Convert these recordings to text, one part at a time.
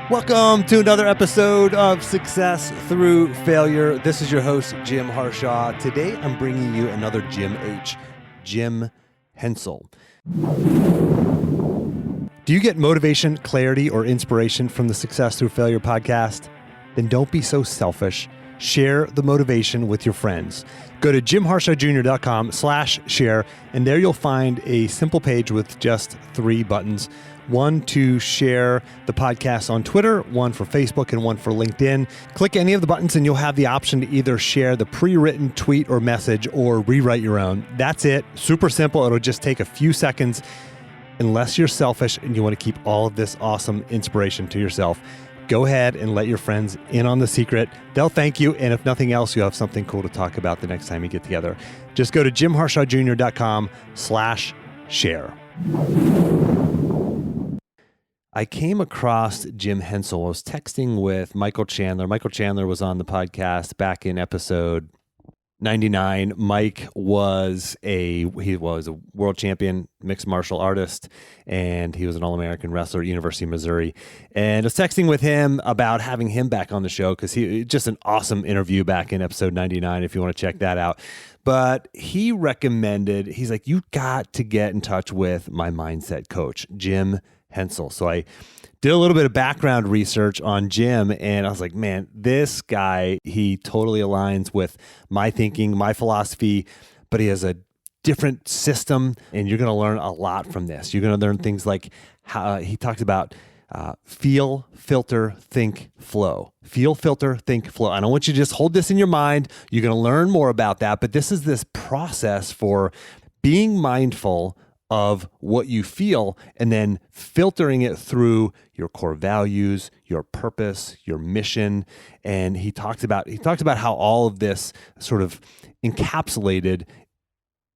Welcome to another episode of Success Through Failure. This is your host, Jim Harshaw. Today, I'm bringing you another Jim H., Jim Hensel. Do you get motivation, clarity, or inspiration from the Success Through Failure podcast? Then don't be so selfish. Share the motivation with your friends. Go to jimharshawjr.com/share, and there you'll find a simple page with just 3 buttons. One to share the podcast on Twitter, one for Facebook, and one for LinkedIn. Click any of the buttons and you'll have the option to either share the pre-written tweet or message or rewrite your own. That's it. Super simple. It'll just take a few seconds unless you're selfish and you want to keep all of this awesome inspiration to yourself. Go ahead and let your friends in on the secret. They'll thank you. And if nothing else, you'll have something cool to talk about the next time you get together. Just go to jimharshawjr.com/share. I came across Jim Hensel. I was texting with Michael Chandler. Michael Chandler was on the podcast back in episode 99. Mike was a world champion mixed martial artist, and he was an All-American wrestler at University of Missouri. And I was texting with him about having him back on the show because he just an awesome interview back in episode 99 if you want to check that out. But he recommended, he's like, you got to get in touch with my mindset coach, Jim Hensel. So I did a little bit of background research on Jim, and I was like, man, this guy, he totally aligns with my thinking, my philosophy, but he has a different system, and you're going to learn a lot from this. You're going to learn things like how he talks about feel, filter, think, flow. Feel, filter, think, flow. And I want you to just hold this in your mind. You're going to learn more about that, but this is this process for being mindful of what you feel and then filtering it through your core values, your purpose, your mission. And he talked about how all of this sort of encapsulated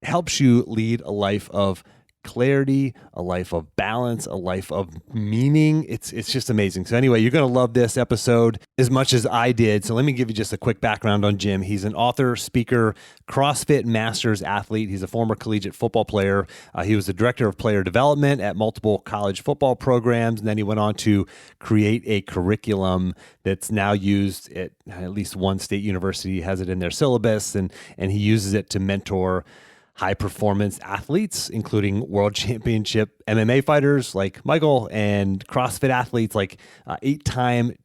helps you lead a life of clarity, a life of balance, a life of meaning. It's just amazing. So anyway, you're going to love this episode as much as I did. So let me give you just a quick background on Jim. He's an author, speaker, CrossFit Masters Athlete. He's a former collegiate football player. He was the director of player development at multiple college football programs. And then he went on to create a curriculum that's now used at least one state university, has it in their syllabus, and he uses it to mentor high-performance athletes, including world championship MMA fighters like Michael and CrossFit athletes like 8-time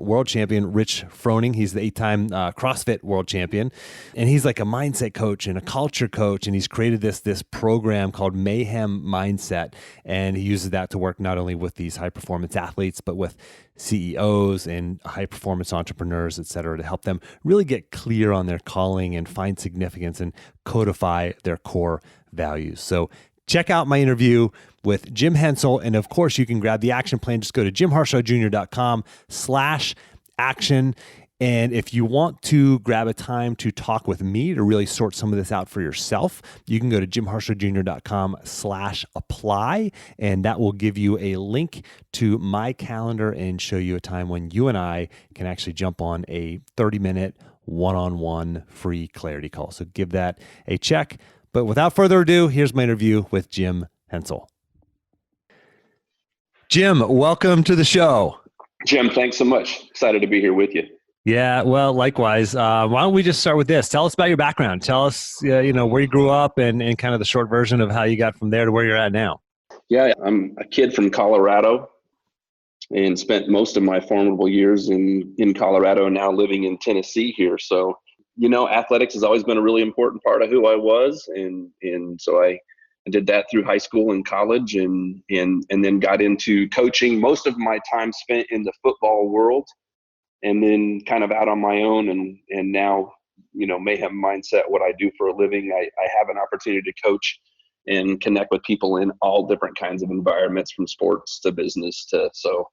world champion Rich Froning. He's the 8-time CrossFit world champion. And he's like a mindset coach and a culture coach, and he's created this program called Mayhem Mindset. And he uses that to work not only with these high-performance athletes, but with CEOs and high-performance entrepreneurs, et cetera, to help them really get clear on their calling and find significance and codify their core values. So check out my interview with Jim Hensel. And of course, you can grab the action plan. Just go to jimharshawjr.com/action. And if you want to grab a time to talk with me to really sort some of this out for yourself, you can go to jimharshawjr.com/apply, and that will give you a link to my calendar and show you a time when you and I can actually jump on a 30-minute one-on-one free clarity call. So give that a check. But without further ado, here's my interview with Jim Hensel. Jim, welcome to the show. Jim, thanks so much. Excited to be here with you. Yeah, well, likewise. Why don't we just start with this? Tell us about your background. Tell us, where you grew up and kind of the short version of how you got from there to where you're at now. Yeah, I'm a kid from Colorado and spent most of my formidable years in Colorado, now living in Tennessee here. So, athletics has always been a really important part of who I was. And so I did that through high school and college and then got into coaching. Most of my time spent in the football world, and then kind of out on my own and now, Mayhem Mindset, what I do for a living, I have an opportunity to coach and connect with people in all different kinds of environments, from sports to business so,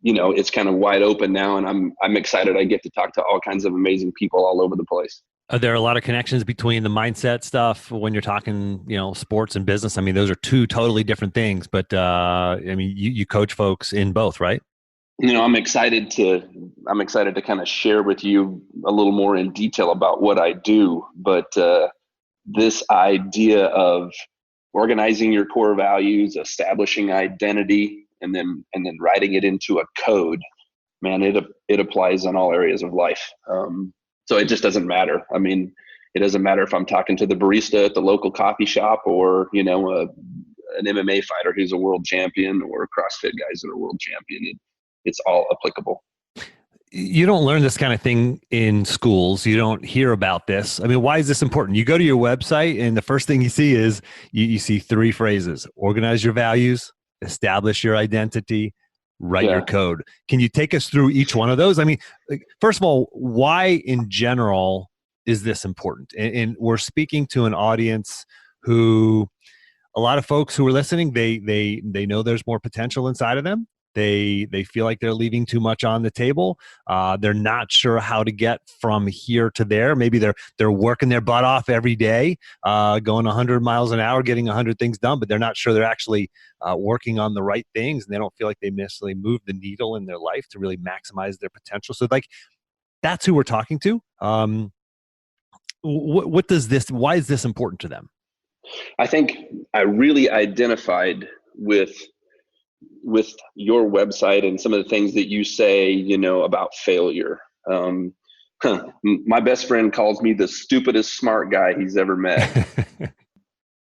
it's kind of wide open now, and I'm excited. I get to talk to all kinds of amazing people all over the place. Are there a lot of connections between the mindset stuff when you're talking, sports and business? I mean, those are two totally different things, but you coach folks in both, right? I'm excited to kind of share with you a little more in detail about what I do, but this idea of organizing your core values, establishing identity, and then writing it into a code, man, it applies in all areas of life. So it just doesn't matter. I mean, it doesn't matter if I'm talking to the barista at the local coffee shop, or, you know, an MMA fighter who's a world champion, or CrossFit guys that are world champion. It's all applicable. You don't learn this kind of thing in schools. You don't hear about this. I mean, why is this important? You go to your website and the first thing you see is you see 3 phrases: organize your values, establish your identity, write your code. Can you take us through each one of those? I mean, first of all, why in general is this important? And we're speaking to an audience who, a lot of folks who are listening, they know there's more potential inside of them. They feel like they're leaving too much on the table. They're not sure how to get from here to there. Maybe they're working their butt off every day, going 100 miles an hour, getting 100 things done, but they're not sure they're actually working on the right things, and they don't feel like they necessarily move the needle in their life to really maximize their potential. So, like, that's who we're talking to. What does this? Why is this important to them? I think I really identified with your website and some of the things that you say, you know, about failure. My best friend calls me the stupidest smart guy he's ever met.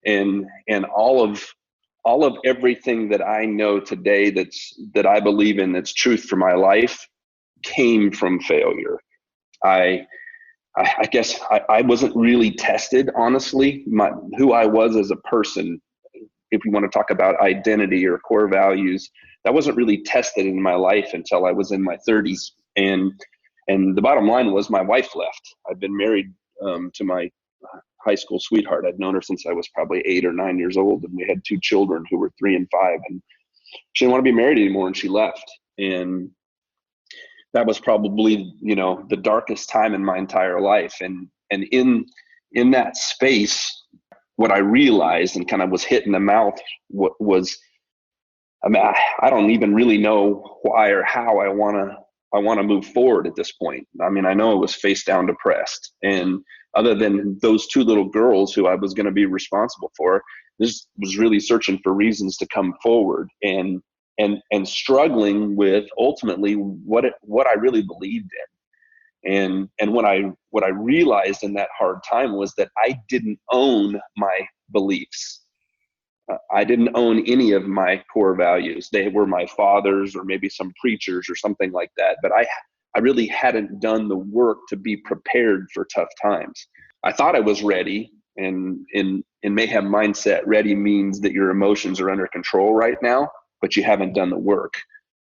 and all of everything that I know today that I believe in, that's truth for my life, came from failure. I guess I wasn't really tested, honestly. Who I was as a person, if you want to talk about identity or core values, that wasn't really tested in my life until I was in my 30s. And the bottom line was, my wife left. I'd been married to my high school sweetheart. I'd known her since I was probably 8 or 9 years old, and we had 2 children who were 3 and 5. And she didn't want to be married anymore, and she left. And that was probably, you know, the darkest time in my entire life. And in that space, what I realized and kind of was hit in the mouth was, I mean, I don't even really know why or how I want to move forward at this point. I mean, I know I was face down depressed, and other than those 2 little girls who I was going to be responsible for, this was really searching for reasons to come forward and struggling with ultimately what I really believed in. And what I realized in that hard time was that I didn't own my beliefs. I didn't own any of my core values. They were my father's, or maybe some preachers or something like that. But I really hadn't done the work to be prepared for tough times. I thought I was ready. And in Mayhem Mindset, ready means that your emotions are under control right now, but you haven't done the work.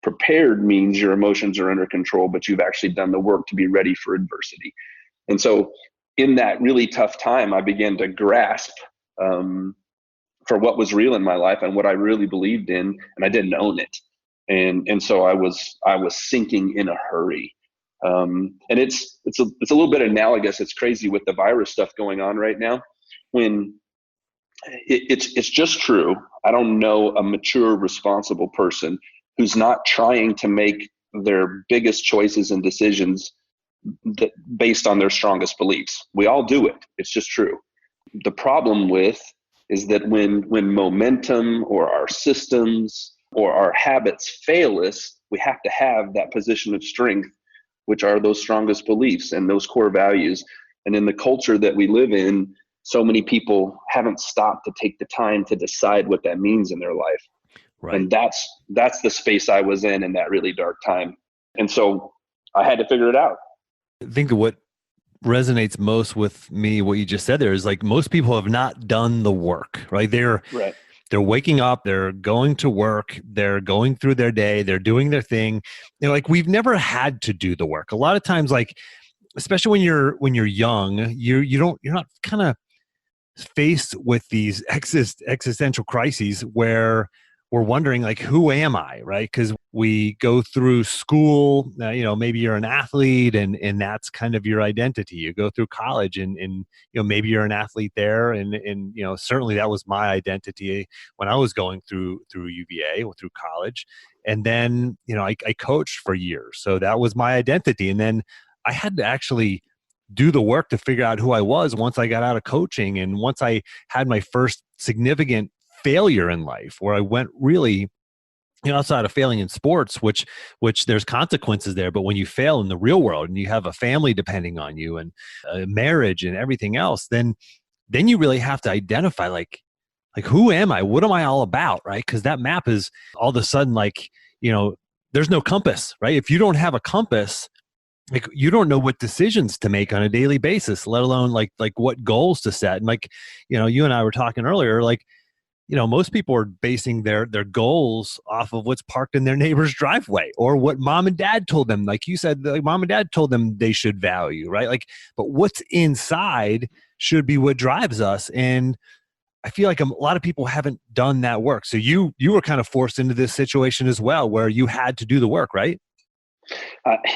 Prepared means your emotions are under control, but you've actually done the work to be ready for adversity. And so in that really tough time, I began to grasp for what was real in my life and what I really believed in, and I didn't own it. And so I was sinking in a hurry. And it's a little bit analogous. It's crazy with the virus stuff going on right now. When it's just true, I don't know a mature, responsible person who's not trying to make their biggest choices and decisions based on their strongest beliefs. We all do it. It's just true. The problem is that when momentum or our systems or our habits fail us, we have to have that position of strength, which are those strongest beliefs and those core values. And in the culture that we live in, so many people haven't stopped to take the time to decide what that means in their life. Right. And that's the space I was in that really dark time. And so I had to figure it out. I think that what resonates most with me, what you just said there, is like, most people have not done the work, right? They're waking up, they're going to work, they're going through their day, they're doing their thing. You know, like, we've never had to do the work. A lot of times, like, especially when you're young, you're not kind of faced with these existential crises where we're wondering, like, who am I, right? Because we go through school, maybe you're an athlete and that's kind of your identity. You go through college and maybe you're an athlete there. And certainly that was my identity when I was going through UVA or through college. And then, I coached for years. So that was my identity. And then I had to actually do the work to figure out who I was once I got out of coaching. And once I had my first significant failure in life, where I went really outside of failing in sports, which there's consequences there, but when you fail in the real world and you have a family depending on you and a marriage and everything else, then you really have to identify like who am I? What am I all about? Right? Because that map is all of a sudden like, there's no compass, right? If you don't have a compass, like you don't know what decisions to make on a daily basis, let alone like what goals to set. And like, you and I were talking earlier, like, most people are basing their goals off of what's parked in their neighbor's driveway or what mom and dad told them. Like you said, like mom and dad told them they should value, right? Like, but what's inside should be what drives us. And I feel like a lot of people haven't done that work. So you were kind of forced into this situation as well, where you had to do the work, right?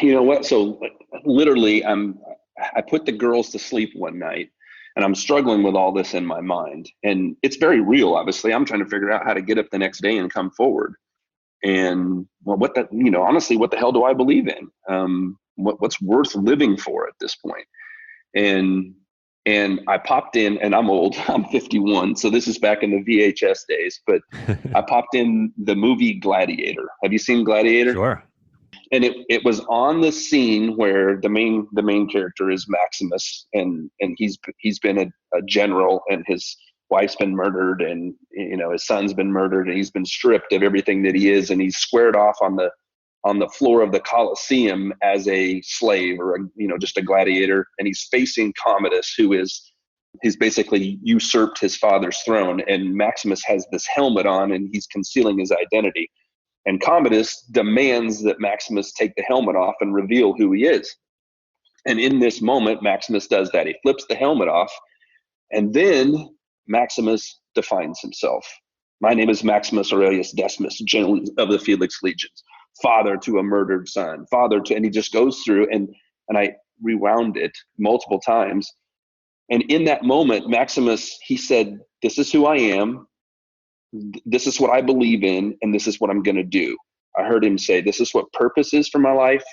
You know what? So literally, I put the girls to sleep one night, and I'm struggling with all this in my mind. And it's very real, obviously. I'm trying to figure out how to get up the next day and come forward. And well, honestly, what the hell do I believe in? What's worth living for at this point? And I popped in, and I'm old, I'm 51. So this is back in the VHS days, but I popped in the movie Gladiator. Have you seen Gladiator? Sure. And it was on the scene where the main character is Maximus, and he's been a general, and his wife's been murdered, and his son's been murdered, and he's been stripped of everything that he is, and he's squared off on the floor of the Colosseum as a slave or just a gladiator, and he's facing Commodus, he's basically usurped his father's throne, and Maximus has this helmet on, and he's concealing his identity. And Commodus demands that Maximus take the helmet off and reveal who he is. And in this moment, Maximus does that. He flips the helmet off, and then Maximus defines himself. My name is Maximus Aurelius Decimus, general of the Felix Legions, father to a murdered son, and he just goes through, and I rewound it multiple times. And in that moment, Maximus, he said, this is who I am. This is what I believe in, and this is what I'm going to do. I heard him say, this is what purpose is for my life.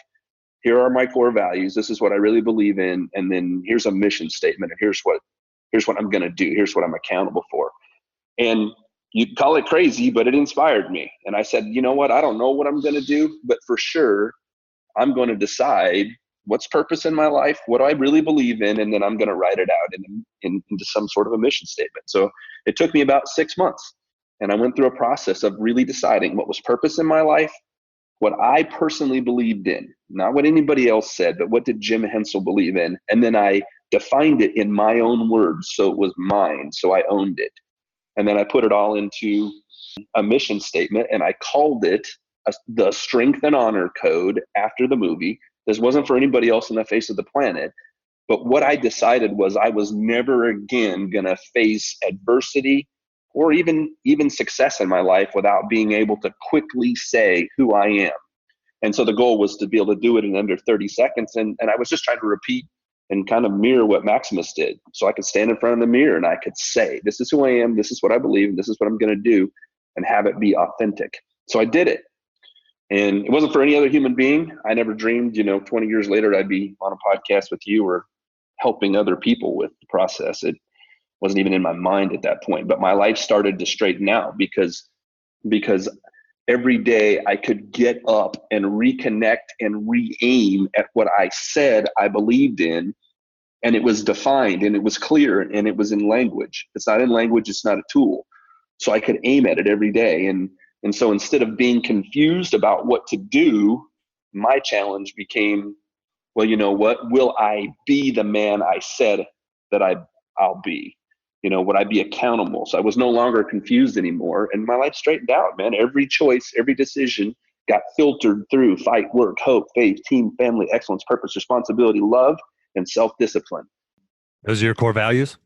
Here are my core values. This is what I really believe in. And then here's a mission statement. And here's what I'm going to do. Here's what I'm accountable for. And you call it crazy, but it inspired me. And I said, you know what? I don't know what I'm going to do, but for sure, I'm going to decide what's purpose in my life, what do I really believe in, and then I'm going to write it out into some sort of a mission statement. So it took me about 6 months. And I went through a process of really deciding what was purpose in my life, what I personally believed in, not what anybody else said, but what did Jim Hensel believe in? And then I defined it in my own words. So it was mine. So I owned it. And then I put it all into a mission statement, and I called it the Strength and Honor Code after the movie. This wasn't for anybody else on the face of the planet. But what I decided was I was never again going to face adversity or even success in my life without being able to quickly say who I am. And so the goal was to be able to do it in under 30 seconds. And I was just trying to repeat and kind of mirror what Maximus did. So I could stand in front of the mirror and I could say, this is who I am, this is what I believe, and this is what I'm going to do, and have it be authentic. So I did it. And it wasn't for any other human being. I never dreamed, 20 years later, I'd be on a podcast with you or helping other people with the process. It wasn't even in my mind at that point, but my life started to straighten out because every day I could get up and reconnect and re-aim at what I said I believed in, and it was defined and it was clear and it was in language. It's not in language, it's not a tool. So I could aim at it every day. And so instead of being confused about what to do, my challenge became, well, you know what? Will I be the man I said that I'll be? Would I be accountable? So I was no longer confused anymore, and my life straightened out, man. Every choice, every decision got filtered through fight, work, hope, faith, team, family, excellence, purpose, responsibility, love, and self-discipline. Those are your core values?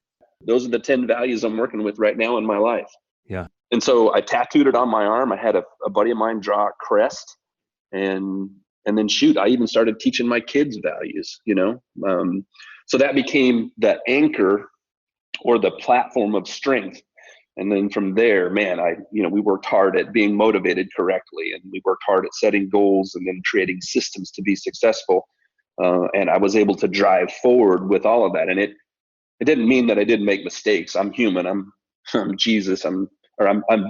Those are the 10 values I'm working with right now in my life. Yeah. And so I tattooed it on my arm. I had a buddy of mine draw a crest, and then I even started teaching my kids values, so that became that anchor or the platform of strength. And then from there, man, we worked hard at being motivated correctly, and we worked hard at setting goals and then creating systems to be successful. And I was able to drive forward with all of that. And it didn't mean that I didn't make mistakes. I'm human. I'm Jesus. I'm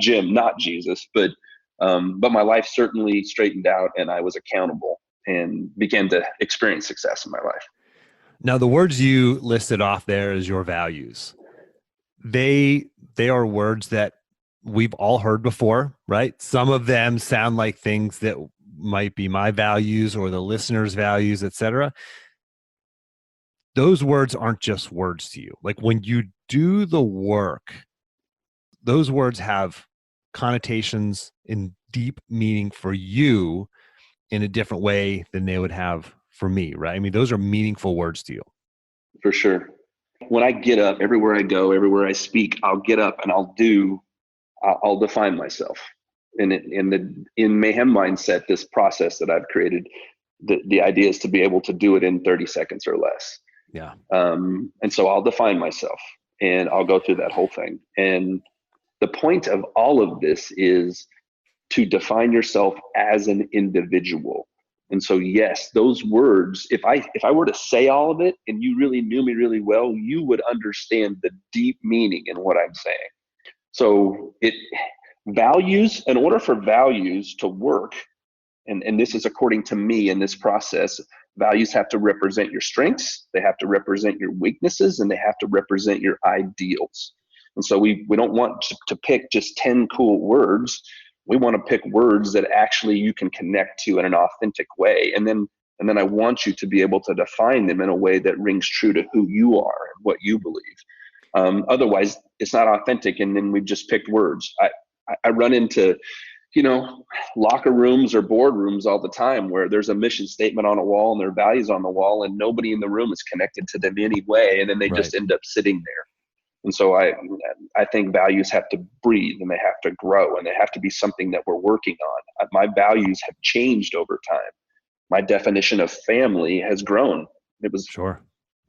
Jim, not Jesus. But But my life certainly straightened out, and I was accountable and began to experience success in my life. Now, the words you listed off there as your values, they are words that we've all heard before, right? Some of them sound like things that might be my values or the listener's values, etc. Those words aren't just words to you. Like when you do the work, those words have connotations and deep meaning for you in a different way than they would have for me, right? I mean, those are meaningful words to you. For sure. When I get up, everywhere I go, everywhere I speak, I'll get up and I'll define myself. And in Mayhem Mindset, this process that I've created, the idea is to be able to do it in 30 seconds or less. Yeah. And so I'll define myself and I'll go through that whole thing. And the point of all of this is to define yourself as an individual. And so, yes, those words, if I were to say all of it and you really knew me really well, you would understand the deep meaning in what I'm saying. So values, in order for values to work, and this is according to me in this process, values have to represent your strengths, they have to represent your weaknesses, and they have to represent your ideals. And so we don't want to pick just 10 cool words. We want to pick words that actually you can connect to in an authentic way. And then I want you to be able to define them in a way that rings true to who you are and what you believe. Otherwise, it's not authentic, and then we've just picked words. I run into, locker rooms or boardrooms all the time where there's a mission statement on a wall and there are values on the wall, and nobody in the room is connected to them anyway, and then they just end up sitting there. And so I think values have to breathe, and they have to grow, and they have to be something that we're working on. My values have changed over time. My definition of family has grown. It was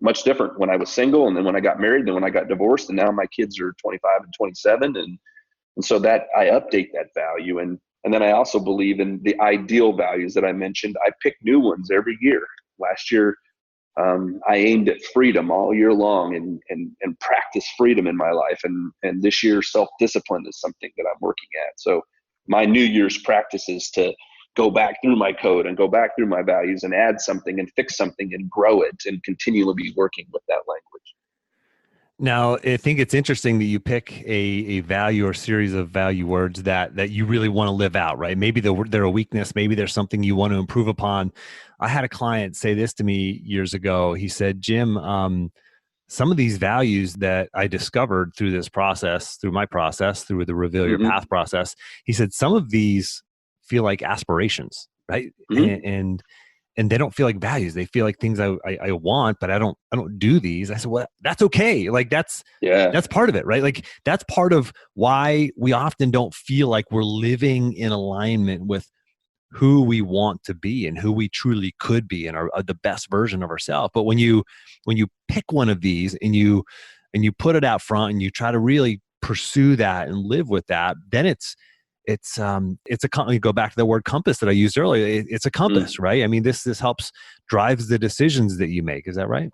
much different when I was single, and then when I got married, and when I got divorced, and now my kids are 25 and 27. And so that I update that value. And then I also believe in the ideal values that I mentioned. I pick new ones every year. Last year, I aimed at freedom all year long and practice freedom in my life. And this year, self-discipline is something that I'm working at. So my New Year's practice is to go back through my code and go back through my values and add something and fix something and grow it and continually be working with that language. Now, I think it's interesting that you pick a value or series of value words that you really want to live out, right? Maybe they're a weakness. Maybe there's something you want to improve upon. I had a client say this to me years ago. He said, Jim, some of these values that I discovered through this process, through my process, through the Reveal Your Path process, he said, some of these feel like aspirations, right? And they don't feel like values. They feel like things I want, but I don't do these. I said, well, that's okay. Like that's part of it, right? Like that's part of why we often don't feel like we're living in alignment with who we want to be and who we truly could be and are the best version of ourselves. But when you pick one of these and you put it out front and you try to really pursue that and live with that, then it's you go back to the word compass that I used earlier. It's a compass, right? I mean, this helps drives the decisions that you make. Is that right?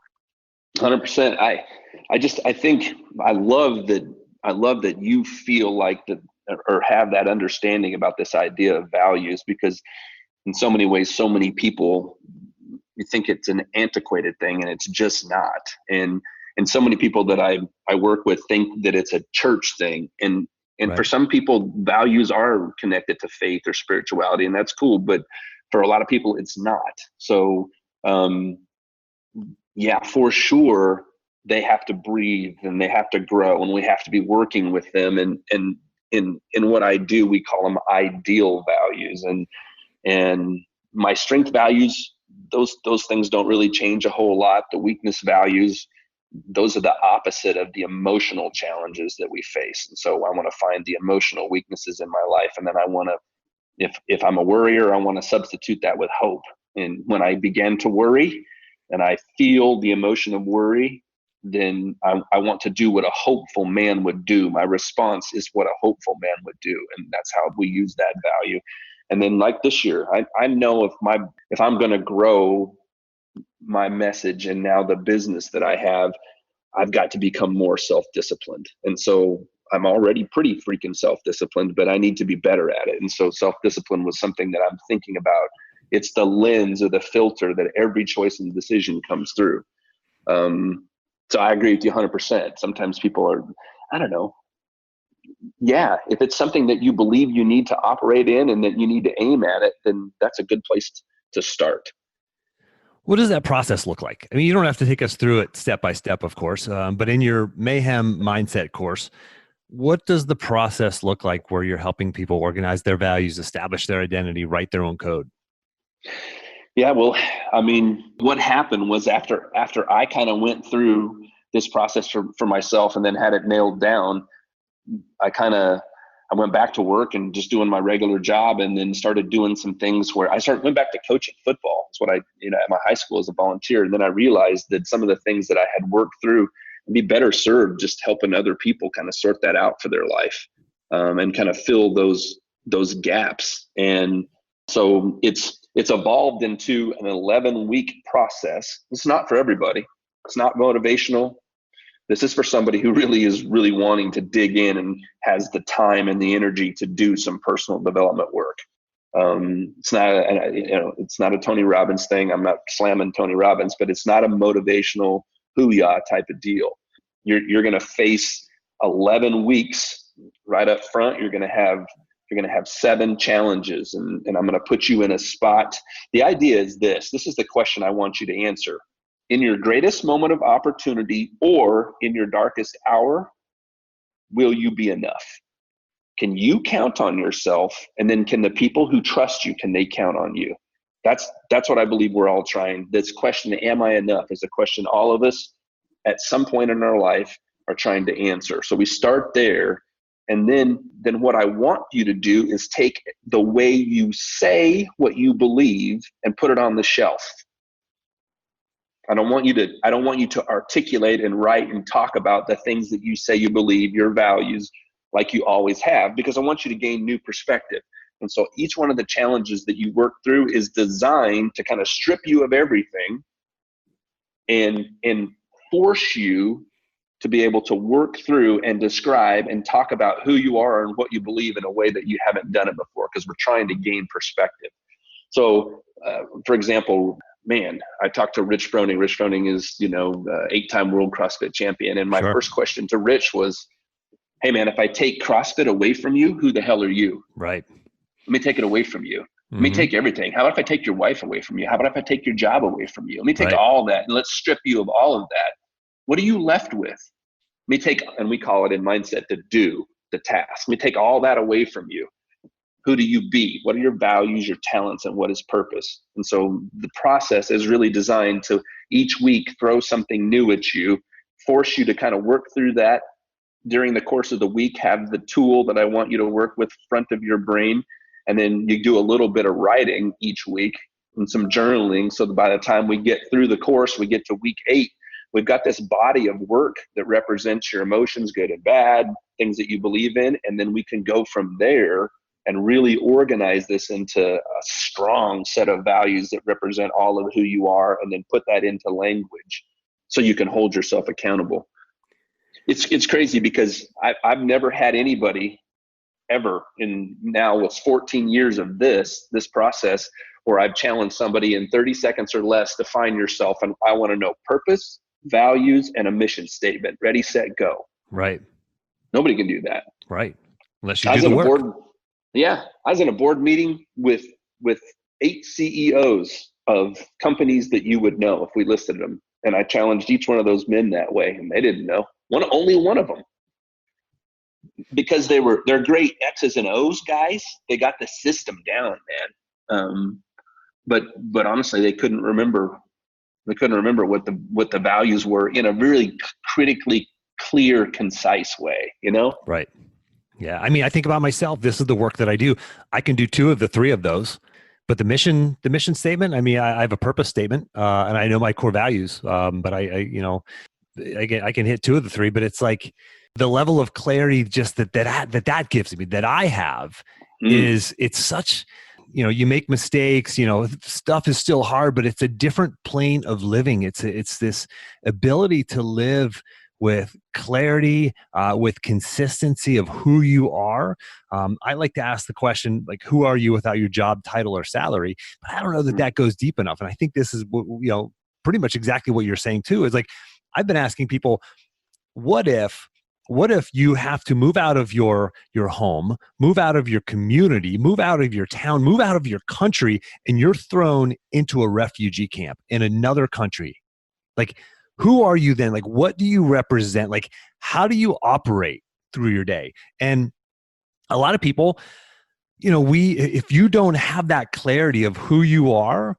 100%. I think I love that you feel like that or have that understanding about this idea of values, because in so many ways, so many people, you think it's an antiquated thing and it's just not. And so many people that I work with think that it's a church thing. And right. For some people, values are connected to faith or spirituality, and that's cool. But for a lot of people, it's not. So, for sure, they have to breathe and they have to grow, and we have to be working with them. And in what I do, we call them ideal values. And my strength values, those things don't really change a whole lot. The weakness values, those are the opposite of the emotional challenges that we face. And so I want to find the emotional weaknesses in my life. And then I want to, if I'm a worrier, I want to substitute that with hope. And when I begin to worry and I feel the emotion of worry, then I want to do what a hopeful man would do. My response is what a hopeful man would do. And that's how we use that value. And then like this year, I know if I'm going to grow my message and now the business that I have, I've got to become more self-disciplined. And so I'm already pretty freaking self-disciplined, but I need to be better at it. And so self-discipline was something that I'm thinking about. It's the lens or the filter that every choice and decision comes through. So I agree with you 100%. Sometimes people are, I don't know. Yeah, if it's something that you believe you need to operate in and that you need to aim at it, then that's a good place to start. What does that process look like? I mean, you don't have to take us through it step by step, of course, but in your Mayhem Mindset course, what does the process look like where you're helping people organize their values, establish their identity, write their own code? Yeah, well, I mean, what happened was after I kind of went through this process for myself and then had it nailed down, I went back to work and just doing my regular job, and then started doing some things where went back to coaching football. That's what at my high school as a volunteer. And then I realized that some of the things that I had worked through would be better served just helping other people kind of sort that out for their life, and kind of fill those gaps. And so it's evolved into an 11-week process. It's not for everybody. It's not motivational. This is for somebody who really is wanting to dig in and has the time and the energy to do some personal development work. It's not a Tony Robbins thing. I'm not slamming Tony Robbins, but it's not a motivational hoo-yah type of deal. You're going to face 11 weeks right up front. You're going to have 7 challenges, and I'm going to put you in a spot. The idea is this is the question I want you to answer. In your greatest moment of opportunity or in your darkest hour, will you be enough? Can you count on yourself? And then can the people who trust you, can they count on you? That's what I believe we're all trying. This question, am I enough, is a question all of us at some point in our life are trying to answer. So we start there. And then what I want you to do is take the way you say what you believe and put it on the shelf. I don't want you to articulate and write and talk about the things that you say you believe, your values, like you always have, because I want you to gain new perspective. And so each one of the challenges that you work through is designed to kind of strip you of everything and force you to be able to work through and describe and talk about who you are and what you believe in a way that you haven't done it before, because we're trying to gain perspective. So, for example, I talked to Rich Froning. Rich Froning is, 8-time world CrossFit champion. And my first question to Rich was, hey man, if I take CrossFit away from you, who the hell are you? Right. Let me take it away from you. Let me take everything. How about if I take your wife away from you? How about if I take your job away from you? Let me take all that and let's strip you of all of that. What are you left with? Let me take, and we call it in mindset, the task. Let me take all that away from you. Who do you be? What are your values, your talents, and what is purpose? And so the process is really designed to each week throw something new at you, force you to kind of work through that during the course of the week, have the tool that I want you to work with front of your brain. And then you do a little bit of writing each week and some journaling. So that by the time we get through the course, we get to week 8, we've got this body of work that represents your emotions, good and bad, things that you believe in. And then we can go from there and really organize this into a strong set of values that represent all of who you are, and then put that into language so you can hold yourself accountable. It's crazy because I've never had anybody ever in now what's 14 years of this process where I've challenged somebody in 30 seconds or less to find yourself. And I want to know purpose, values, and a mission statement. Ready, set, go. Right. Nobody can do that. Right. Unless you do the work. I was in a board meeting with 8 CEOs of companies that you would know if we listed them. And I challenged each one of those men that way, and they didn't know. Only one of them. Because they're great X's and O's guys. They got the system down, man. But honestly, they couldn't remember what the values were in a really critically clear, concise way, Right. Yeah. I mean, I think about myself. This is the work that I do. I can do 2 of the 3 of those, but the mission statement, I mean, I have a purpose statement, and I know my core values. But I can hit 2 of the 3, but it's like the level of clarity just that gives me, that I have is, it's such, you make mistakes, stuff is still hard, but it's a different plane of living. It's this ability to live with clarity, with consistency of who you are. I like to ask the question, like, who are you without your job title or salary? But I don't know that that goes deep enough. And I think this is, pretty much exactly what you're saying too, is like, I've been asking people, what if you have to move out of your home, move out of your community, move out of your town, move out of your country, and you're thrown into a refugee camp in another country? Like, who are you then? Like, what do you represent? Like, how do you operate through your day? And a lot of people, if you don't have that clarity of who you are,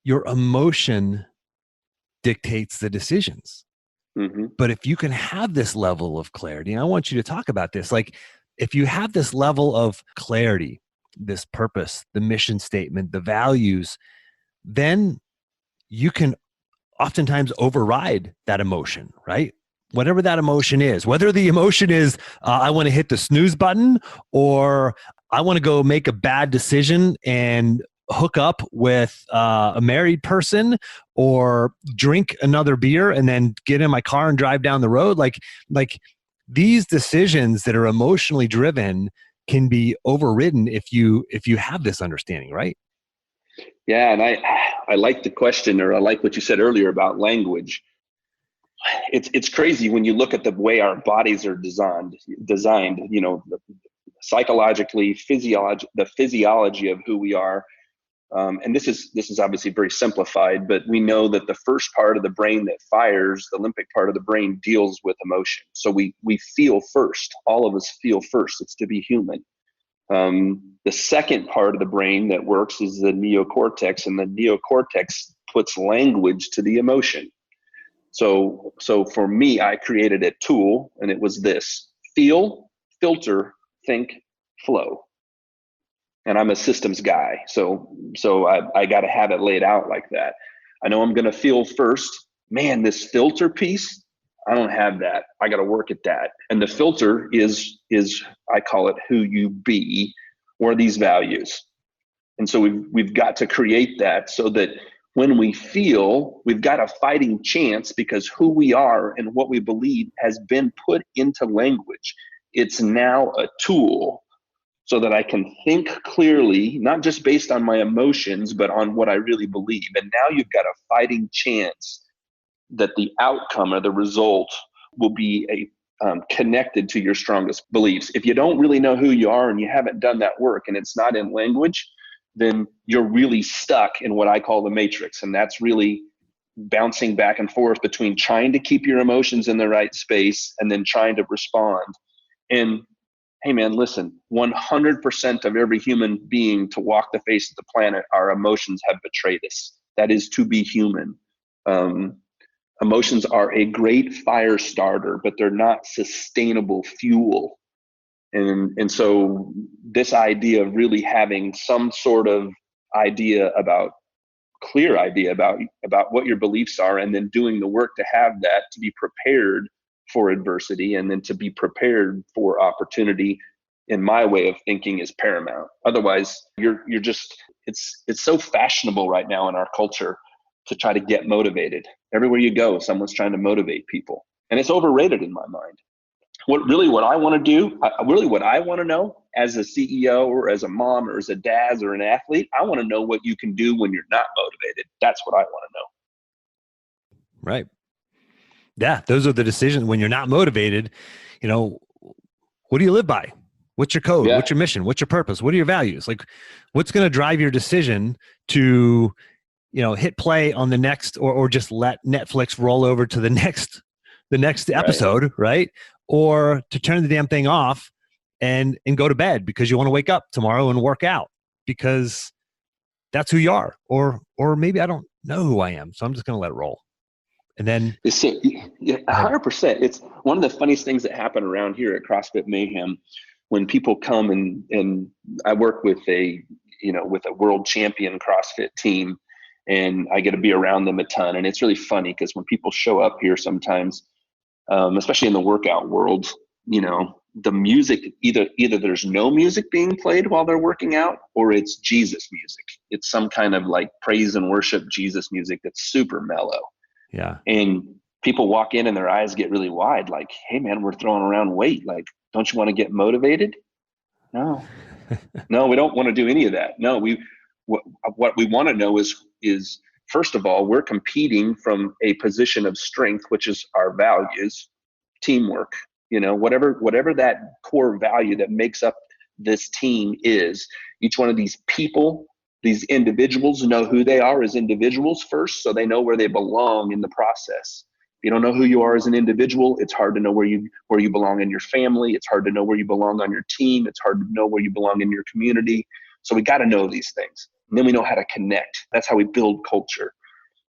your emotion dictates the decisions. Mm-hmm. But if you can have this level of clarity, and I want you to talk about this, like, if you have this level of clarity, this purpose, the mission statement, the values, then you can oftentimes override that emotion, right? Whatever that emotion is, whether the emotion is, I want to hit the snooze button, or I want to go make a bad decision and hook up with a married person, or drink another beer and then get in my car and drive down the road. Like these decisions that are emotionally driven can be overridden if you have this understanding, right? Yeah, and I like the question, or I like what you said earlier about language. It's crazy when you look at the way our bodies are designed, psychologically, the physiology of who we are. And this is obviously very simplified, but we know that the first part of the brain that fires, the limbic part of the brain, deals with emotion. So we feel first. All of us feel first. It's to be human. The second part of the brain that works is the neocortex, and the neocortex puts language to the emotion. So for me, I created a tool, and it was this: feel, filter, think, flow. And I'm a systems guy. So I got to have it laid out like that. I know I'm going to feel first. Man, this filter piece, I don't have that. I got to work at that. And the filter is I call it who you be, or these values. And so we've got to create that so that when we feel, we've got a fighting chance, because who we are and what we believe has been put into language. It's now a tool so that I can think clearly, not just based on my emotions, but on what I really believe. And now you've got a fighting chance that the outcome or the result will be connected to your strongest beliefs. If you don't really know who you are and you haven't done that work, and it's not in language, then you're really stuck in what I call the matrix. And that's really bouncing back and forth between trying to keep your emotions in the right space and then trying to respond. And hey man, listen, 100% of every human being to walk the face of the planet, our emotions have betrayed us. That is to be human. Emotions are a great fire starter, but they're not sustainable fuel. And so this idea of really having some sort of clear idea about what your beliefs are, and then doing the work to have that, to be prepared for adversity, and then to be prepared for opportunity, in my way of thinking, is paramount. Otherwise, you're just, it's so fashionable right now in our culture to try to get motivated. Everywhere you go, someone's trying to motivate people, and it's overrated in my mind. What I want to do, what I want to know as a CEO or as a mom or as a dad or an athlete, I want to know what you can do when you're not motivated. That's what I want to know. Right. Yeah. Those are the decisions when you're not motivated. What do you live by? What's your code? Yeah. What's your mission? What's your purpose? What are your values? Like, what's going to drive your decision to, hit play on the next, or just let Netflix roll over to the next episode, right? Or to turn the damn thing off and go to bed because you want to wake up tomorrow and work out because that's who you are. Or maybe I don't know who I am, so I'm just going to let it roll. And then 100%. It's one of the funniest things that happen around here at CrossFit Mayhem when people come and I work with a world champion CrossFit team, and I get to be around them a ton. And it's really funny because when people show up here sometimes, especially in the workout world, the music, either there's no music being played while they're working out, or it's Jesus music. It's some kind of like praise and worship Jesus music that's super mellow. Yeah. And people walk in and their eyes get really wide, like, hey man, we're throwing around weight. Like, don't you want to get motivated? No, no, we don't want to do any of that. No, what we want to know is first of all, we're competing from a position of strength, which is our values, teamwork, whatever that core value that makes up this team is. Each one of these people, these individuals, know who they are as individuals first, so they know where they belong in the process. If you don't know who you are as an individual, it's hard to know where you belong in your family. It's hard to know where you belong on your team. It's hard to know where you belong in your community. So we got to know these things. And then we know how to connect. That's how we build culture.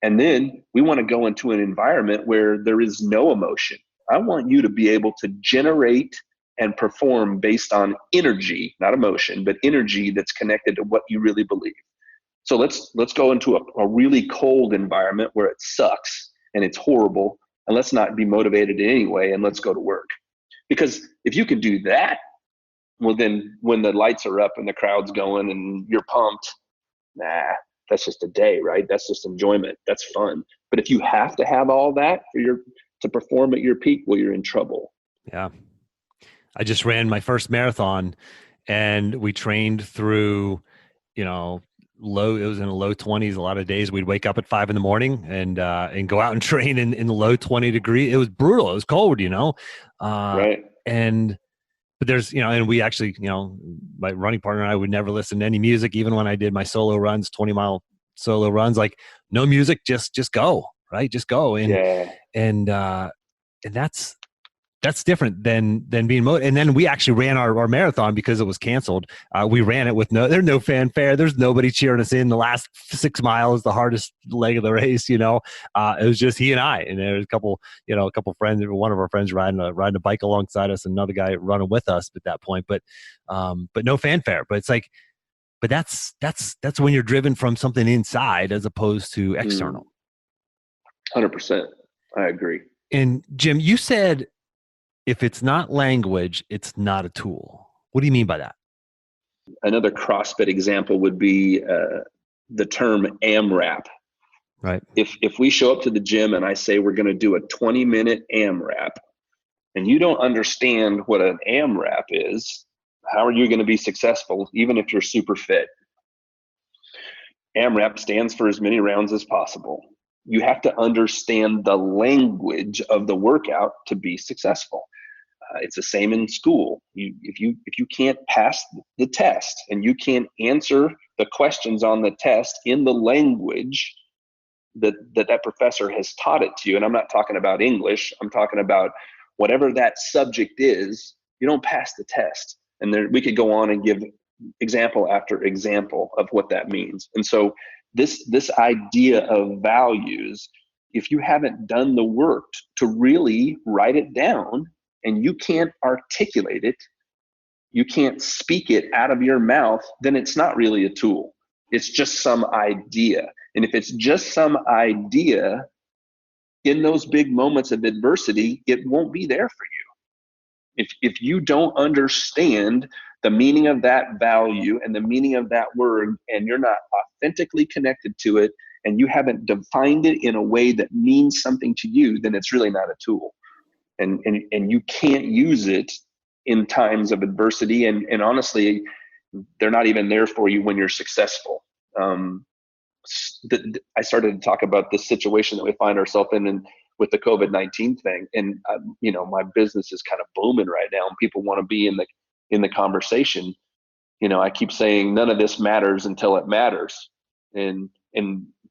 And then we want to go into an environment where there is no emotion. I want you to be able to generate and perform based on energy, not emotion, but energy that's connected to what you really believe. So let's go into a really cold environment where it sucks and it's horrible, and let's not be motivated in any way, and let's go to work. Because if you can do that, well, then when the lights are up and the crowd's going and you're pumped, that's just a day, right? That's just enjoyment. That's fun. But if you have to have all that to perform at your peak, well, you're in trouble. Yeah. I just ran my first marathon, and we trained through, it was in the low 20s. A lot of days we'd wake up at 5 a.m. and go out and train in the low 20 degrees. It was brutal. It was cold, Right. But there's, and we actually, my running partner and I would never listen to any music, even when I did my solo runs, 20-mile solo runs, like no music, just go, right? Just go. And that's different than being motivated. And then we actually ran our marathon because it was canceled. We ran it with there's no fanfare. There's nobody cheering us in. The last 6 miles, the hardest leg of the race, it was just he and I, and there was a couple friends, one of our friends riding a bike alongside us, and another guy running with us at that point, but no fanfare. But it's like, but that's when you're driven from something inside as opposed to external. 100%. I agree. And Jim, you said, if it's not language, it's not a tool. What do you mean by that? Another CrossFit example would be the term AMRAP. Right. If we show up to the gym and I say we're going to do a 20-minute AMRAP, and you don't understand what an AMRAP is, how are you going to be successful, even if you're super fit? AMRAP stands for as many rounds as possible. You have to understand the language of the workout to be successful. It's the same in school. If you can't pass the test and you can't answer the questions on the test in the language that professor has taught it to you, and I'm not talking about English, I'm talking about whatever that subject is, you don't pass the test. And we could go on and give example after example of what that means. And so this idea of values, if you haven't done the work to really write it down, and you can't articulate it, you can't speak it out of your mouth, then it's not really a tool. It's just some idea. And if it's just some idea, in those big moments of adversity, it won't be there for you. If you don't understand the meaning of that value and the meaning of that word, and you're not authentically connected to it, and you haven't defined it in a way that means something to you, then it's really not a tool. And you can't use it in times of adversity. And honestly, they're not even there for you when you're successful. I started to talk about this situation that we find ourselves in with the COVID-19 thing. And, my business is kind of booming right now, and people want to be in the conversation. I keep saying none of this matters until it matters. And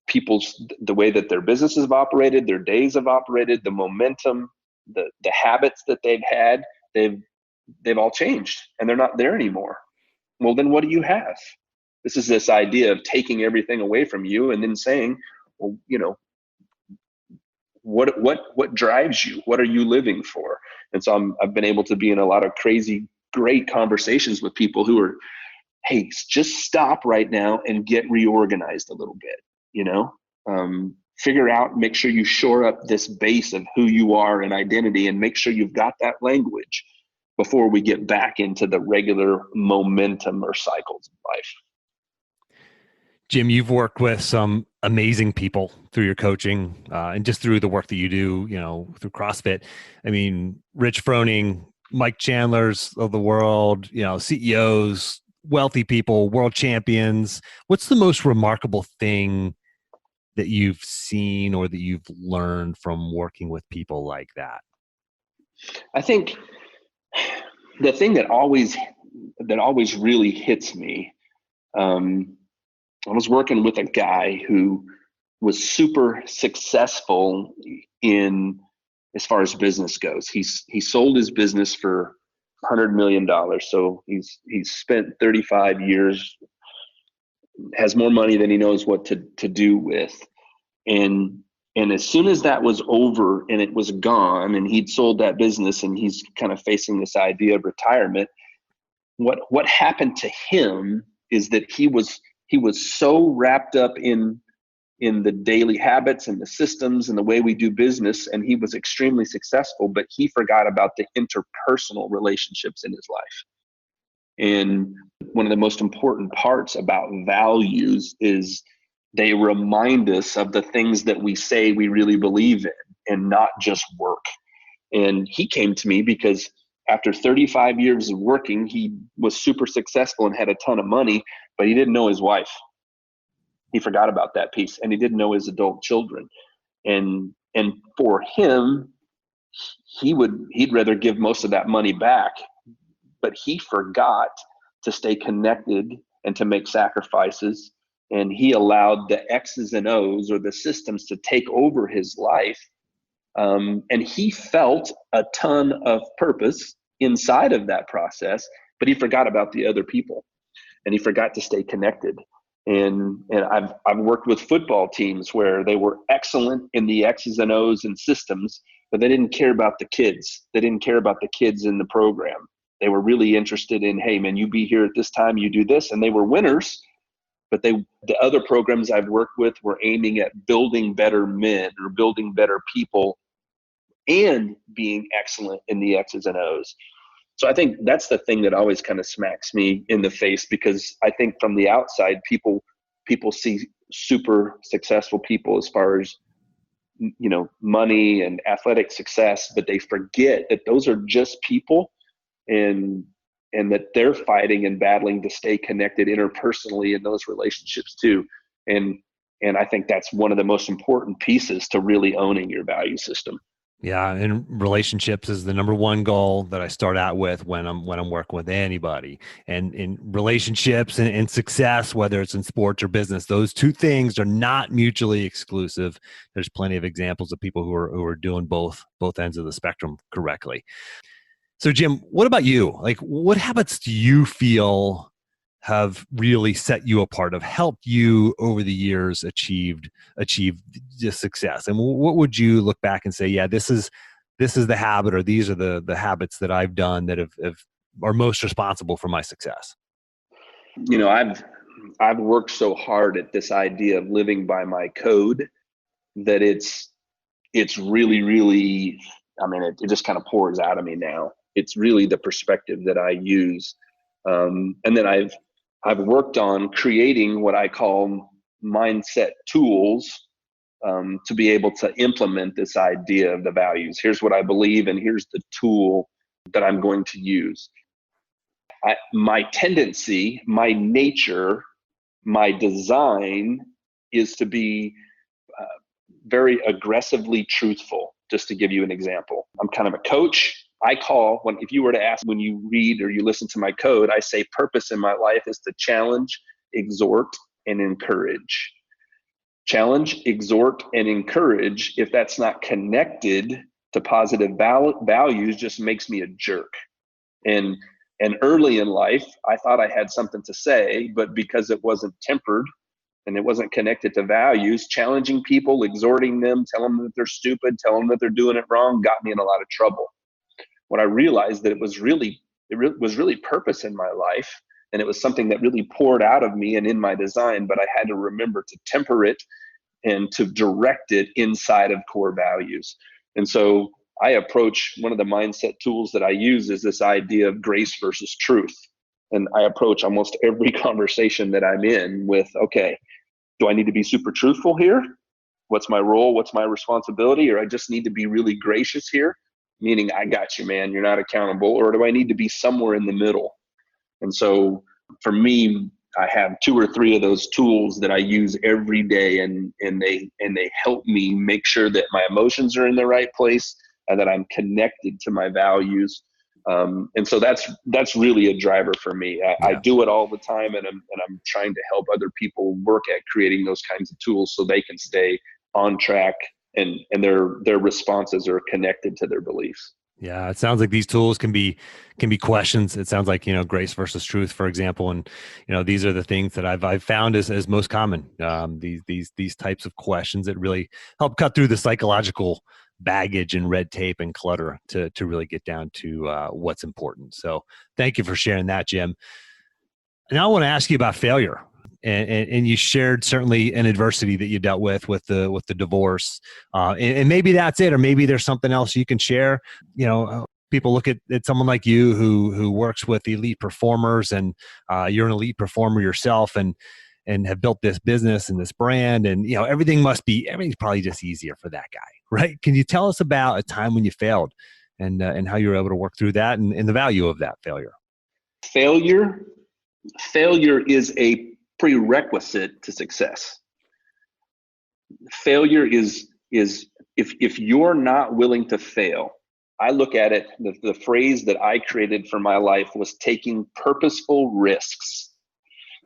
people's, the way that their businesses have operated, their days have operated, the momentum, the habits that they've had, they've all changed, and they're not there anymore. Well, then what do you have? This is this idea of taking everything away from you and then saying, well, what drives you? What are you living for? And so I've been able to be in a lot of crazy, great conversations with people who are, hey, just stop right now and get reorganized a little bit, figure out, make sure you shore up this base of who you are and identity, and make sure you've got that language before we get back into the regular momentum or cycles of life. Jim, you've worked with some amazing people through your coaching and just through the work that you do, through CrossFit. I mean, Rich Froning, Mike Chandlers of the world, CEOs, wealthy people, world champions. What's the most remarkable thing that you've seen or that you've learned from working with people like that? I think the thing that always really hits me, I was working with a guy who was super successful in as far as business goes. He sold his business for $100 million. So he's spent 35 years, has more money than he knows what to do with. And as soon as that was over and it was gone and he'd sold that business and he's kind of facing this idea of retirement, what happened to him is that he was so wrapped up in the daily habits and the systems and the way we do business, and he was extremely successful, but he forgot about the interpersonal relationships in his life. And one of the most important parts about values is they remind us of the things that we say we really believe in and not just work. And he came to me because after 35 years of working, he was super successful and had a ton of money, but he didn't know his wife. He forgot about that piece, and he didn't know his adult children. And for him, he'd rather give most of that money back, but he forgot to stay connected and to make sacrifices. And he allowed the X's and O's, or the systems, to take over his life. And he felt a ton of purpose inside of that process, but he forgot about the other people, and he forgot to stay connected. And I've worked with football teams where they were excellent in the X's and O's and systems, but they didn't care about the kids. They didn't care about the kids in the program. They were really interested in, hey man, you be here at this time, you do this, and they were winners. But the other programs I've worked with were aiming at building better men or building better people and being excellent in the X's and O's. So I think that's the thing that always kind of smacks me in the face, because I think from the outside, people see super successful people as far as, money and athletic success, but they forget that those are just people, and that they're fighting and battling to stay connected interpersonally in those relationships too. And I think that's one of the most important pieces to really owning your value system. Yeah, and relationships is the number one goal that I start out with when I'm working with anybody. And in relationships and success, whether it's in sports or business, those two things are not mutually exclusive. There's plenty of examples of people who are doing both ends of the spectrum correctly. So Jim, what about you? Like, what habits do you feel have really set you apart, have helped you over the years achieve this success? And what would you look back and say, yeah, this is the habit, or these are the habits that I've done that are most responsible for my success? I've worked so hard at this idea of living by my code that it's really, really, it just kind of pours out of me now. It's really the perspective that I use. And then I've worked on creating what I call mindset tools to be able to implement this idea of the values. Here's what I believe, and here's the tool that I'm going to use. My tendency, my nature, my design is to be very aggressively truthful. Just to give you an example, I'm kind of a coach. If you were to ask when you read or you listen to my code, I say purpose in my life is to challenge, exhort, and encourage. Challenge, exhort, and encourage, if that's not connected to positive values, just makes me a jerk. And early in life, I thought I had something to say, but because it wasn't tempered and it wasn't connected to values, challenging people, exhorting them, telling them that they're stupid, telling them that they're doing it wrong, got me in a lot of trouble. When I realized that it was really purpose in my life, and it was something that really poured out of me and in my design, but I had to remember to temper it and to direct it inside of core values. And so I approach one of the mindset tools that I use is this idea of grace versus truth. And I approach almost every conversation that I'm in with, okay, do I need to be super truthful here? What's my role? What's my responsibility? Or I just need to be really gracious here, meaning I got you, man, you're not accountable. Or do I need to be somewhere in the middle? And so for me, I have 2 or 3 of those tools that I use every day, and they help me make sure that my emotions are in the right place and that I'm connected to my values. And so that's really a driver for me. I do it all the time, and I'm trying to help other people work at creating those kinds of tools so they can stay on track and their responses are connected to their beliefs. Yeah, it sounds like these tools can be questions. It sounds like, grace versus truth, for example, and these are the things that I've found as most common. These types of questions that really help cut through the psychological baggage and red tape and clutter to really get down to what's important. So, thank you for sharing that, Jim. Now I want to ask you about failure. And you shared certainly an adversity that you dealt with the divorce, and maybe that's it, or maybe there's something else you can share. People look at someone like you who works with elite performers, and you're an elite performer yourself, and have built this business and this brand, and everything's probably just easier for that guy, right? Can you tell us about a time when you failed, and how you were able to work through that, and the value of that failure? Failure is a prerequisite to success. Failure is if you're not willing to fail. I look at it, the phrase that I created for my life was taking purposeful risks.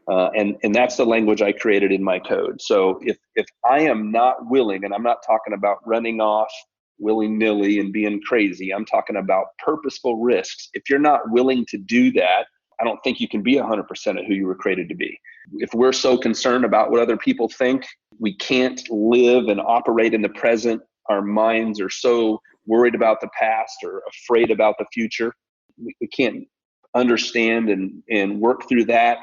And that's the language I created in my code. So if I am not willing, and I'm not talking about running off willy-nilly and being crazy, I'm talking about purposeful risks. If you're not willing to do that, I don't think you can be 100% of who you were created to be. If we're so concerned about what other people think, we can't live and operate in the present. Our minds are so worried about the past or afraid about the future. We can't understand and work through that.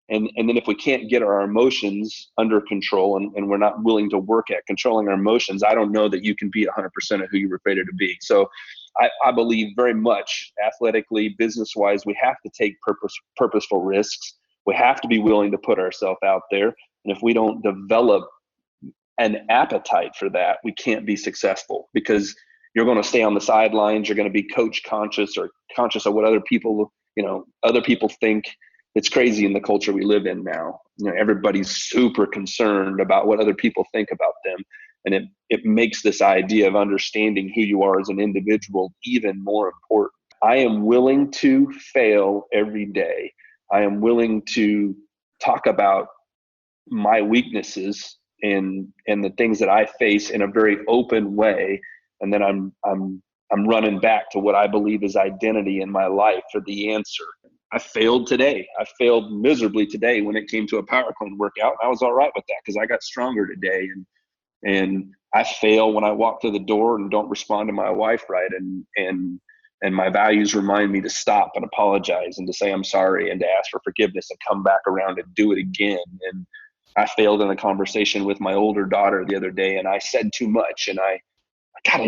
And then if we can't get our emotions under control, and we're not willing to work at controlling our emotions, I don't know that you can be 100% of who you were created to be. So I believe very much athletically, business-wise, we have to take purposeful risks. We have to be willing to put ourselves out there. And if we don't develop an appetite for that, we can't be successful, because you're going to stay on the sidelines. You're going to be coach conscious or conscious of what other people think. It's crazy in the culture we live in now. Everybody's super concerned about what other people think about them. And it makes this idea of understanding who you are as an individual even more important. I am willing to fail every day. I am willing to talk about my weaknesses and the things that I face in a very open way. And then I'm running back to what I believe is identity in my life for the answer. I failed today. I failed miserably today when it came to a power clean workout. I was all right with that because I got stronger today. And I fail when I walk to the door and don't respond to my wife right. And my values remind me to stop and apologize and to say I'm sorry and to ask for forgiveness and come back around and do it again. And I failed in a conversation with my older daughter the other day, and I said too much. And I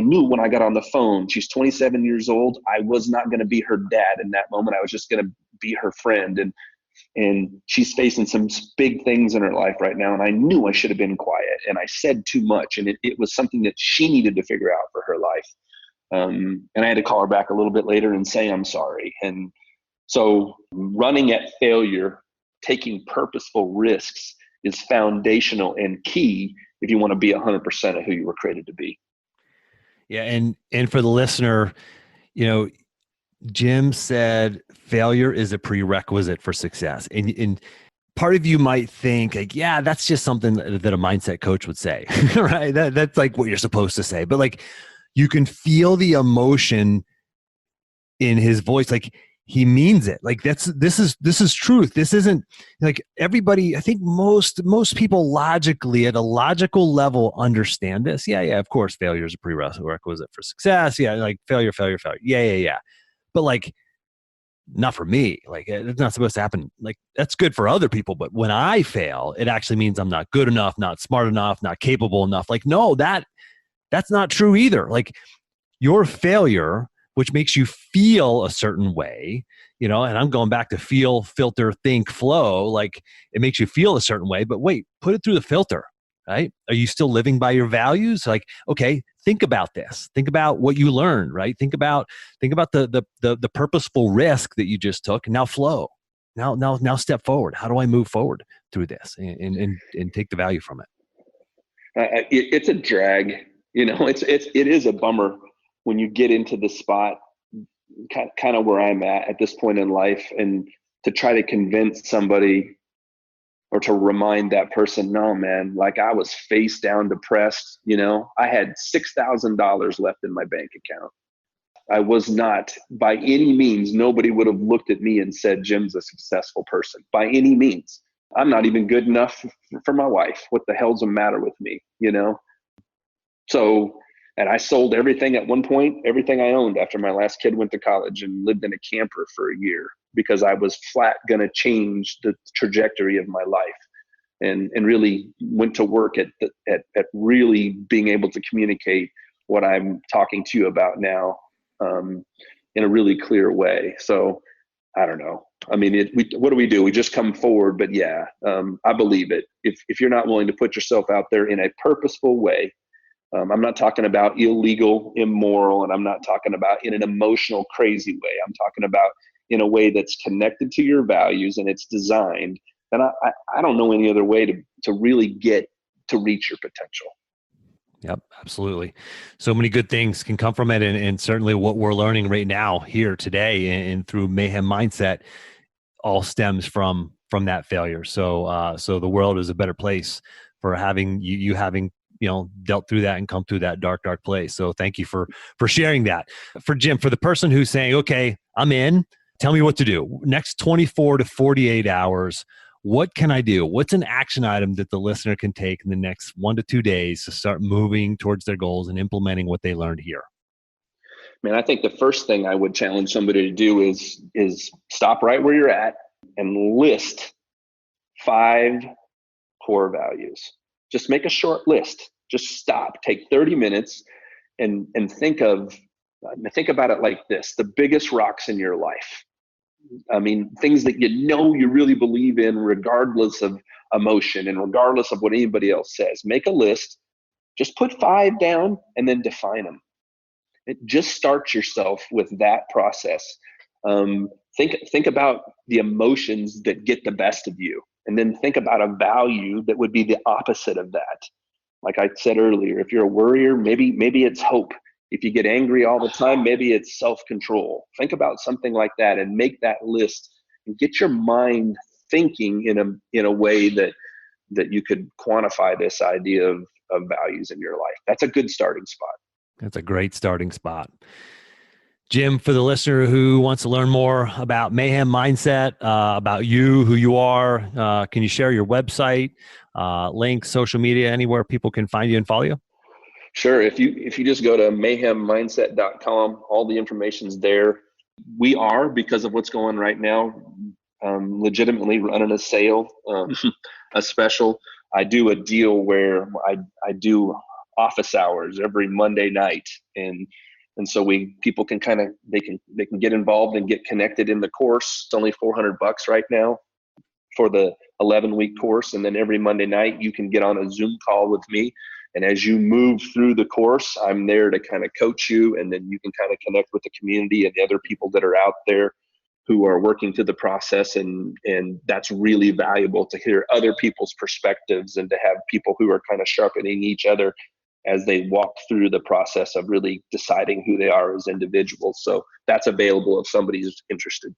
knew when I got on the phone, she's 27 years old. I was not going to be her dad in that moment. I was just going to be her friend. And she's facing some big things in her life right now. And I knew I should have been quiet, and I said too much. And it was something that she needed to figure out for her life. And I had to call her back a little bit later and say, I'm sorry. And so running at failure, taking purposeful risks is foundational and key if you want to be 100% of who you were created to be. Yeah. And for the listener, Jim said failure is a prerequisite for success. And part of you might think like, yeah, that's just something that a mindset coach would say, right? That's like what you're supposed to say. But like, you can feel the emotion in his voice. Like he means it. Like this is truth. This isn't like everybody. I think most people logically at a logical level understand this. Yeah. Of course, failure is a prerequisite for success. Yeah. Like failure. Yeah. But like, not for me. Like it's not supposed to happen. Like that's good for other people. But when I fail, it actually means I'm not good enough, not smart enough, not capable enough. Like, no, that's not true either. Like your failure, which makes you feel a certain way, and I'm going back to feel, filter, think, flow. Like it makes you feel a certain way, but wait, put it through the filter, right? Are you still living by your values? Like, okay, think about this. Think about what you learned, right? Think about the purposeful risk that you just took, and now flow. Now step forward. How do I move forward through this and take the value from it? It's a drag, it is a bummer when you get into the spot, kind of where I'm at this point in life, and to try to convince somebody or to remind that person, no, man, like I was face down depressed. I had $6,000 left in my bank account. I was not, by any means, nobody would have looked at me and said, Jim's a successful person, by any means. I'm not even good enough for my wife. What the hell's the matter with me, So, and I sold everything at one point, everything I owned after my last kid went to college, and lived in a camper for a year because I was flat going to change the trajectory of my life, and really went to work at really being able to communicate what I'm talking to you about now in a really clear way. So I don't know. I mean, what do? We just come forward, but yeah, I believe it. If you're not willing to put yourself out there in a purposeful way, I'm not talking about illegal, immoral, and I'm not talking about in an emotional, crazy way. I'm talking about in a way that's connected to your values and it's designed. And I don't know any other way to really get to reach your potential. Yep, absolutely. So many good things can come from it. And certainly what we're learning right now here today and through Mayhem Mindset all stems from that failure. So the world is a better place for having you having, dealt through that and come through that dark place. So thank you for sharing that. For Jim, for the person who's saying, okay, I'm in, tell me what to do. Next 24 to 48 hours, what can I do? What's an action item that the listener can take in the next 1 to 2 days to start moving towards their goals and implementing what they learned here? Man, I think the first thing I would challenge somebody to do is stop right where you're at and list 5 core values. Just make a short list. Just stop, take 30 minutes and think about it like this: the biggest rocks in your life. I mean, things that you really believe in, regardless of emotion and regardless of what anybody else says. Make a list, just put 5 down and then define them. Just start yourself with that process. Think about the emotions that get the best of you, and then think about a value that would be the opposite of that. Like I said earlier, if you're a worrier, maybe it's hope. If you get angry all the time, maybe it's self-control. Think about something like that and make that list and get your mind thinking in a way that you could quantify this idea of values in your life. That's a good starting spot. That's a great starting spot. Jim, for the listener who wants to learn more about Mayhem Mindset, about you, who you are, can you share your website, links, social media, anywhere people can find you and follow you? Sure. If you just go to mayhemmindset.com, all the information's there. We are, because of what's going right now, legitimately running a sale, a special. I do a deal where I do office hours every Monday night, and so people can they can get involved and get connected in the course. It's only $400 right now for the 11-week course, and then every Monday night you can get on a Zoom call with me. And as you move through the course, I'm there to kind of coach you, and then you can kind of connect with the community and the other people that are out there who are working through the process. And that's really valuable to hear other people's perspectives and to have people who are kind of sharpening each other as they walk through the process of really deciding who they are as individuals. So that's available if somebody's interested.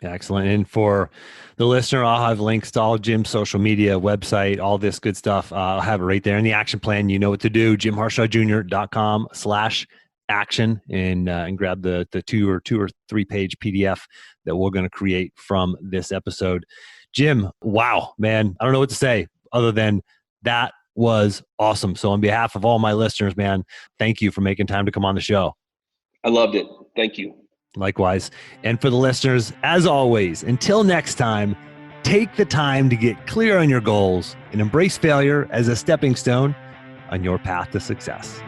Excellent. And for the listener, I'll have links to all Jim's social media, website, all this good stuff. I'll have it right there in the action plan. You know what to do, jimharshawjr.com/action, and grab the two or 3 page PDF that we're going to create from this episode. Jim, wow, man, I don't know what to say other than that was awesome. So on behalf of all my listeners, man, thank you for making time to come on the show. I loved it. Thank you. Likewise. And for the listeners, as always, until next time, take the time to get clear on your goals and embrace failure as a stepping stone on your path to success.